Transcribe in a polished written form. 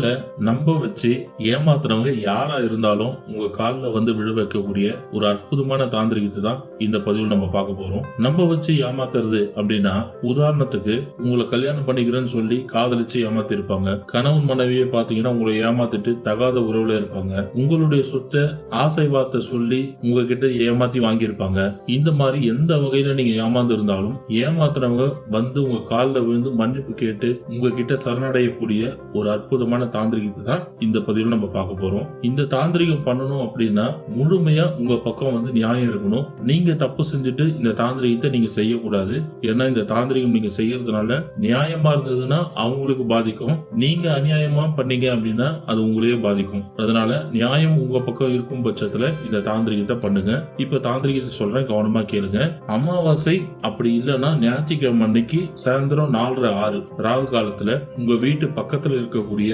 உங்களை நம்ப வச்சு ஏமாத்துறவங்க யாரா இருந்தாலும் உங்க காலில் வந்து விழ வைக்கக்கூடிய ஒரு அற்புதமான தாந்திரிகத்தை தான் இந்த பதிவில் நம்ம பார்க்க போறோம். நம்ப வச்சு ஏமாத்துறது அப்படின்னா, உதாரணத்துக்கு உங்களை கல்யாணம் பண்ணிக்கிறேன்னு சொல்லி காதலிச்சு ஏமாத்தி இருப்பாங்க. கணவன் மனைவியை பாத்தீங்கன்னா உங்களை ஏமாத்திட்டு தகாத உறவுல இருப்பாங்க. உங்களுடைய சொத்தை ஆசை வார்த்தை சொல்லி உங்ககிட்ட ஏமாத்தி வாங்கியிருப்பாங்க. இந்த மாதிரி எந்த வகையில நீங்க ஏமாந்து இருந்தாலும் ஏமாத்துறவங்க வந்து உங்க காலில் விழுந்து மன்னிப்பு கேட்டு உங்ககிட்ட சரணடையக்கூடிய ஒரு அற்புதமான தாந்திரிகத்தை தான் இந்த பதிவில் நம்ம பார்க்க போறோம். இந்த தாந்திரிகம் பண்ணணும் அப்படின்னா முழுமையா உங்க பக்கம் வந்து நியாயம் இருக்கணும். நீங்க தப்பு செஞ்சுட்டு இந்த தாந்திரிகத்தை நீங்க செய்யக்கூடாது. ஏன்னா இந்த தாந்திரிகம் நீங்க செய்யறதுனால நியாயமா இருந்ததுன்னா அவங்களுக்கு பாதிக்கும், நீங்க அநியாயமா பண்ணீங்க அப்படின்னா அது உங்களையே பாதிக்கும். அதனால நியாயம் உங்க பக்கம் இருக்கும் பட்சத்துல இந்த தாந்திரிகத்தை பண்ணுங்க. இப்ப தாந்திரிகத்தை சொல்றேன், கவனமா கேளுங்க. அமாவாசை அப்படி இல்லைன்னா ஞாயிற்றுக்கிழமை அன்னைக்கு சாயந்தரம் 4:06 ராகு காலத்துல உங்க வீட்டு பக்கத்துல இருக்கக்கூடிய